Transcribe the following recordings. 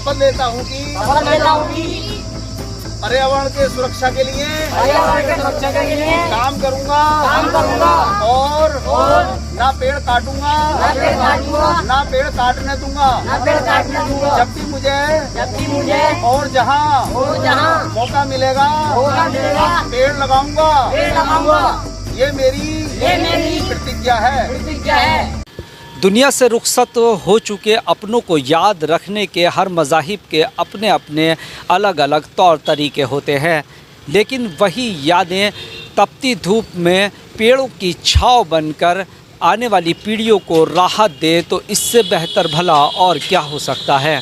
शपथ लेता हूँ कि पर्यावरण के सुरक्षा के लिए काम करूँगा और ना पेड़ काटूंगा ना पेड़ काटने दूंगा। जब भी मुझे और जहाँ मौका मिलेगा पेड़ लगाऊंगा। ये मेरी प्रतिज्ञा है। दुनिया से रुखसत हो चुके अपनों को याद रखने के हर मज़ाहिब के अपने अपने अलग अलग तौर तरीके होते हैं, लेकिन वही यादें तपती धूप में पेड़ों की छांव बनकर आने वाली पीढ़ियों को राहत दे, तो इससे बेहतर भला और क्या हो सकता है।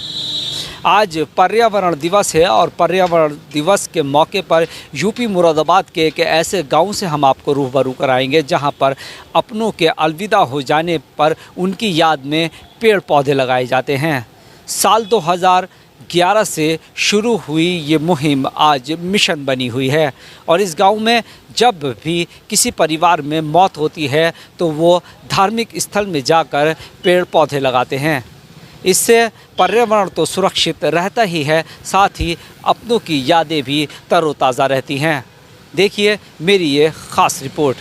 आज पर्यावरण दिवस है और पर्यावरण दिवस के मौके पर यूपी मुरादाबाद के एक ऐसे गांव से हम आपको रूबरू कराएंगे जहां पर अपनों के अलविदा हो जाने पर उनकी याद में पेड़ पौधे लगाए जाते हैं। साल 2011 से शुरू हुई ये मुहिम आज मिशन बनी हुई है और इस गांव में जब भी किसी परिवार में मौत होती है तो वो धार्मिक स्थल में जाकर पेड़ पौधे लगाते हैं। इससे पर्यावरण तो सुरक्षित रहता ही है, साथ ही अपनों की यादें भी तरोताज़ा रहती हैं। देखिए मेरी ये ख़ास रिपोर्ट।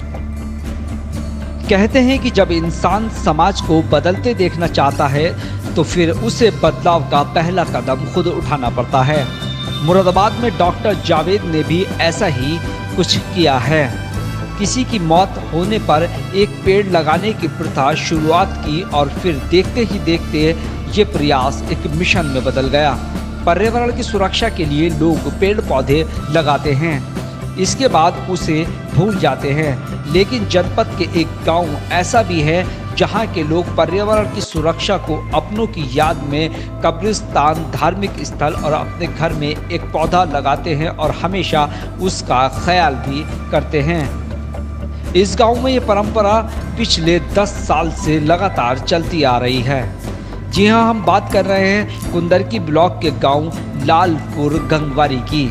कहते हैं कि जब इंसान समाज को बदलते देखना चाहता है तो फिर उसे बदलाव का पहला कदम खुद उठाना पड़ता है। मुरादाबाद में डॉक्टर जावेद ने भी ऐसा ही कुछ किया है। किसी की मौत होने पर एक पेड़ लगाने की प्रथा शुरुआत की और फिर देखते ही देखते ये प्रयास एक मिशन में बदल गया। पर्यावरण की सुरक्षा के लिए लोग पेड़ पौधे लगाते हैं, इसके बाद उसे भूल जाते हैं। लेकिन जनपद के एक गांव ऐसा भी है जहां के लोग पर्यावरण की सुरक्षा को अपनों की याद में कब्रिस्तान, धार्मिक स्थल और अपने घर में एक पौधा लगाते हैं और हमेशा उसका ख्याल भी करते हैं। इस गांव में ये परंपरा पिछले 10 साल से लगातार चलती आ रही है। जी हाँ, हम बात कर रहे हैं कुंदरकी ब्लॉक के गांव लालपुर गंगवारी की।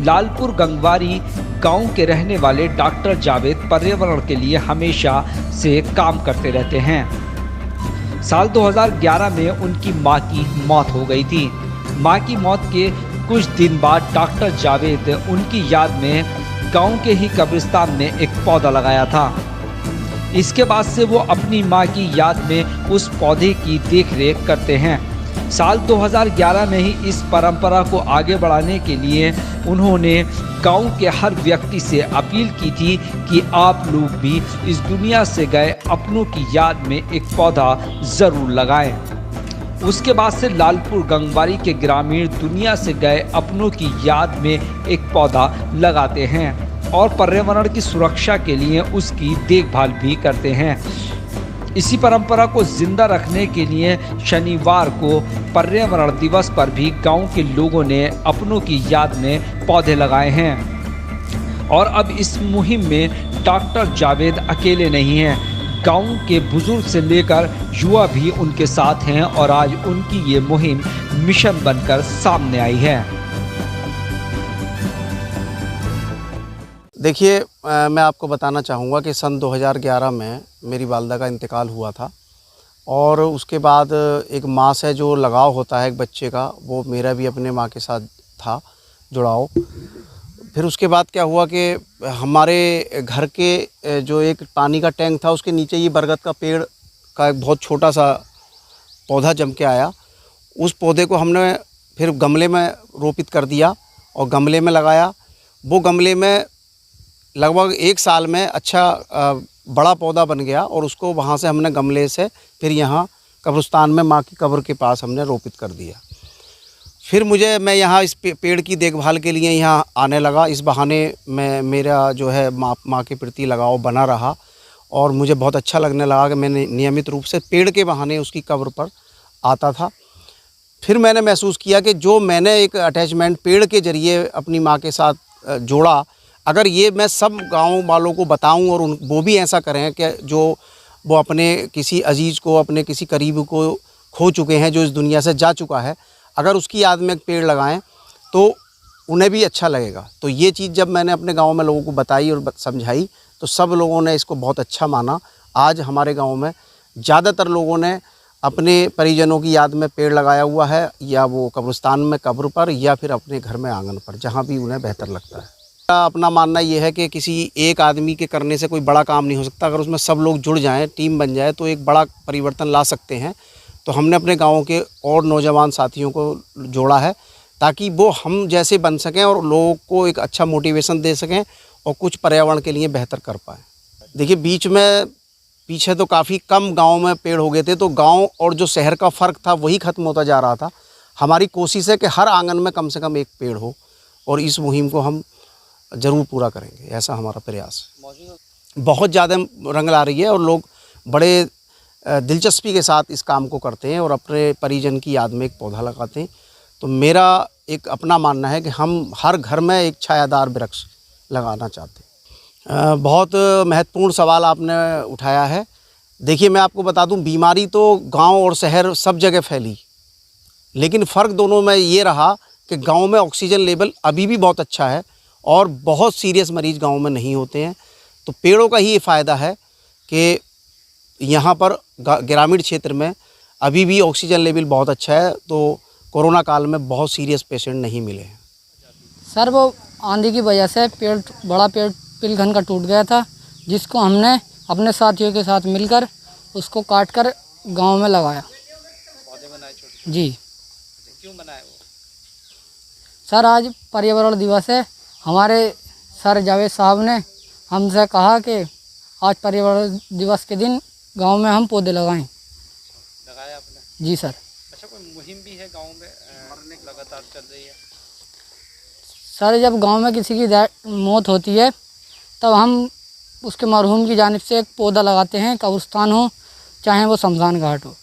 लालपुर गंगवारी गांव के रहने वाले डॉक्टर जावेद पर्यावरण के लिए हमेशा से काम करते रहते हैं। साल 2011 में उनकी मां की मौत हो गई थी। मां की मौत के कुछ दिन बाद डॉक्टर जावेद उनकी याद में गांव के ही कब्रिस्तान में एक पौधा लगाया था। इसके बाद से वो अपनी मां की याद में उस पौधे की देखरेख करते हैं। साल 2011 में ही इस परंपरा को आगे बढ़ाने के लिए उन्होंने गांव के हर व्यक्ति से अपील की थी कि आप लोग भी इस दुनिया से गए अपनों की याद में एक पौधा ज़रूर लगाएं। उसके बाद से लालपुर गंगवारी के ग्रामीण दुनिया से गए अपनों की याद में एक पौधा लगाते हैं और पर्यावरण की सुरक्षा के लिए उसकी देखभाल भी करते हैं। इसी परंपरा को जिंदा रखने के लिए शनिवार को पर्यावरण दिवस पर भी गांव के लोगों ने अपनों की याद में पौधे लगाए हैं। और अब इस मुहिम में डॉक्टर जावेद अकेले नहीं हैं, गांव के बुजुर्ग से लेकर युवा भी उनके साथ हैं और आज उनकी ये मुहिम मिशन बनकर सामने आई है। देखिए, मैं आपको बताना चाहूँगा कि सन 2011 में मेरी वालिदा का इंतकाल हुआ था और उसके बाद एक माँ से जो लगाव होता है एक बच्चे का, वो मेरा भी अपने माँ के साथ था जुड़ाव। फिर उसके बाद क्या हुआ कि हमारे घर के जो एक पानी का टैंक था उसके नीचे ये बरगद का पेड़ का एक बहुत छोटा सा पौधा जम के आया। उस पौधे को हमने फिर गमले में रोपित कर दिया और गमले में लगाया। वो गमले में लगभग 1 साल में अच्छा बड़ा पौधा बन गया और उसको वहाँ से हमने गमले से फिर यहाँ कब्रिस्तान में माँ की कब्र के पास हमने रोपित कर दिया। फिर मैं यहाँ इस पेड़ की देखभाल के लिए यहाँ आने लगा। इस बहाने में मेरा जो है माँ के प्रति लगाव बना रहा और मुझे बहुत अच्छा लगने लगा कि मैंने नियमित रूप से पेड़ के बहाने उसकी कब्र पर आता था। फिर मैंने महसूस किया कि जो मैंने एक अटैचमेंट पेड़ के ज़रिए अपनी माँ के साथ जोड़ा, अगर ये मैं सब गाँव वालों को बताऊं और वो भी ऐसा करें कि जो वो अपने किसी अजीज़ को, अपने किसी करीब को खो चुके हैं, जो इस दुनिया से जा चुका है, अगर उसकी याद में एक पेड़ लगाएं तो उन्हें भी अच्छा लगेगा। तो ये चीज़ जब मैंने अपने गांव में लोगों को बताई और समझाई तो सब लोगों ने इसको बहुत अच्छा माना। आज हमारे गांव में ज़्यादातर लोगों ने अपने परिजनों की याद में पेड़ लगाया हुआ है, या वो कब्रिस्तान में कब्र पर, या फिर अपने घर में आंगन पर, जहाँ भी उन्हें बेहतर लगता है। अपना मानना ये है कि किसी एक आदमी के करने से कोई बड़ा काम नहीं हो सकता। अगर उसमें सब लोग जुड़ जाएं, टीम बन जाए, तो एक बड़ा परिवर्तन ला सकते हैं। तो हमने अपने गाँव के और नौजवान साथियों को जोड़ा है, ताकि वो हम जैसे बन सकें और लोगों को एक अच्छा मोटिवेशन दे सकें और कुछ पर्यावरण के लिए बेहतर कर पाएँ। देखिए, बीच में पीछे तो काफ़ी कम गाँव में पेड़ हो गए थे, तो गाँव और जो शहर का फ़र्क था वही ख़त्म होता जा रहा था। हमारी कोशिश है कि हर आंगन में कम से कम एक पेड़ हो, और इस मुहिम को हम ज़रूर पूरा करेंगे, ऐसा हमारा प्रयास है। बहुत ज़्यादा रंग ला रही है, और लोग बड़े दिलचस्पी के साथ इस काम को करते हैं और अपने परिजन की याद में एक पौधा लगाते हैं। तो मेरा एक अपना मानना है कि हम हर घर में एक छायादार वृक्ष लगाना चाहते हैं। बहुत महत्वपूर्ण सवाल आपने उठाया है। देखिए, मैं आपको बता दूं, बीमारी तो गांव और शहर सब जगह फैली, लेकिन फ़र्क दोनों में ये रहा कि गांव में ऑक्सीजन लेवल अभी भी बहुत अच्छा है और बहुत सीरियस मरीज़ गांव में नहीं होते हैं। तो पेड़ों का ही ये फ़ायदा है कि यहाँ पर ग्रामीण क्षेत्र में अभी भी ऑक्सीजन लेवल बहुत अच्छा है, तो कोरोना काल में बहुत सीरियस पेशेंट नहीं मिले हैं। सर, वो आंधी की वजह से बड़ा पेड़ पिलखन का टूट गया था, जिसको हमने अपने साथियों के साथ मिलकर उसको काट कर गाँव में लगाया। पौधे बनाए छोटे? जी। क्यों बनाए वो? सर, आज पर्यावरण दिवस है। हमारे सर जावेद साहब ने हमसे कहा कि आज पर्यावरण दिवस के दिन गांव में हम पौधे लगाएं। लगाया आपने? जी सर। अच्छा, कोई मुहिम भी है गांव में लगातार चल रही है? सर, जब गांव में किसी की मौत होती है तब हम उसके मरहूम की जानिब से एक पौधा लगाते हैं, कब्रिस्तान हो चाहे वो शमशान घाट हो।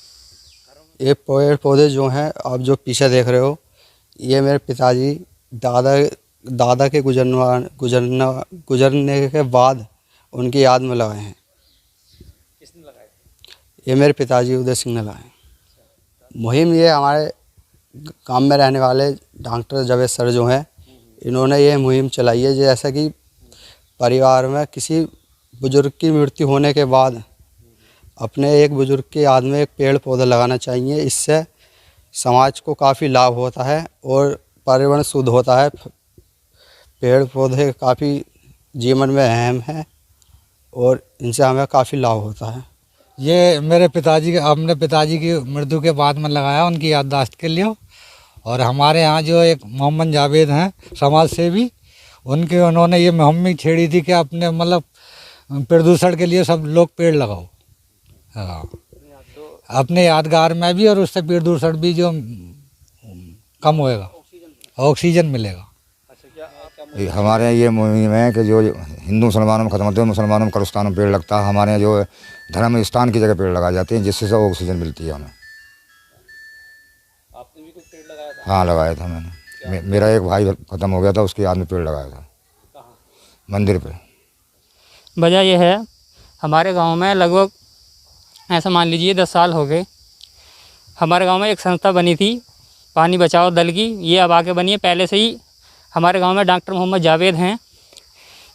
ये पेड़ पौधे जो हैं आप जो पीछे देख रहे हो, ये मेरे पिताजी दादा के गुजरने के बाद उनकी याद में लगाए हैं। किसने लगाए? ये मेरे पिताजी उदय सिंह ने लगाए। मुहिम ये हमारे गांव में रहने वाले डॉक्टर जावेद सर जो हैं, इन्होंने ये मुहिम चलाई है। जैसा कि परिवार में किसी बुजुर्ग की मृत्यु होने के बाद अपने एक बुजुर्ग की याद में एक पेड़ पौधा लगाना चाहिए। इससे समाज को काफ़ी लाभ होता है और पर्यावरण शुद्ध होता है। पेड़ पौधे काफ़ी जीवन में अहम हैं और इनसे हमें काफ़ी लाभ होता है। ये मेरे अपने पिताजी की मृत्यु के बाद में लगाया, उनकी याददाश्त के लिए। और हमारे यहाँ जो एक मोहम्मद जावेद हैं समाज सेवी, उन्होंने ये मुहिम छेड़ी थी कि अपने मतलब प्रदूषण के लिए सब लोग पेड़ लगाओ। हाँ, अपने यादगार में भी, और उससे प्रदूषण भी जो कम होएगा, ऑक्सीजन मिलेगा। हमारे यहाँ ये मुहिम है कि जो हिंदू मुसलमानों में ख़त्म होते हैं, मुसलमानों में कब्रिस्तान में पेड़ लगता है। हमारे यहाँ जो धर्म स्थान की जगह पेड़ लगाए जाते हैं, जिससे सब ऑक्सीजन मिलती है हमें। आपने भी कोई पेड़ लगाया था? हाँ, लगाया था मैंने। मेरा एक भाई ख़त्म हो गया था, उसकी याद में पेड़ लगाया था। कहाँ? मंदिर पे। वजह यह है, हमारे गांव में लगभग ऐसा मान लीजिए 10 साल हो गए। हमारे गांव में एक संस्था बनी थी, पानी बचाओ दल की। ये अब आगे बनी है। पहले से ही हमारे गांव में डॉक्टर मोहम्मद जावेद हैं,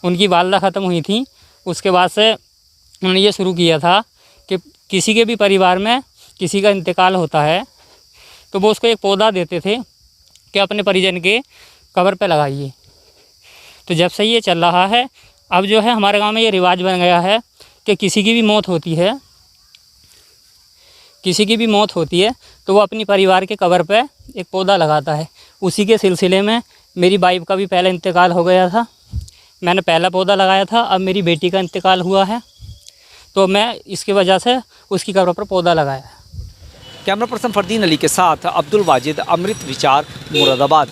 उनकी वालदा ख़त्म हुई थी। उसके बाद से उन्होंने ये शुरू किया था कि किसी के भी परिवार में किसी का इंतकाल होता है तो वो उसको एक पौधा देते थे कि अपने परिजन के कब्र पे लगाइए। तो जब से ये चल रहा है, अब जो है हमारे गांव में ये रिवाज बन गया है कि किसी की भी मौत होती है तो वो अपनी परिवार के कब्र पे एक पौधा लगाता है। उसी के सिलसिले में मेरी वाइफ का भी पहले इंतकाल हो गया था, मैंने पहला पौधा लगाया था। अब मेरी बेटी का इंतकाल हुआ है तो मैं इसकी वजह से उसकी कब्र पर पौधा लगाया है। कैमरा पर्सन फरदीन अली के साथ अब्दुल वाजिद, अमृत विचार, मुरादाबाद।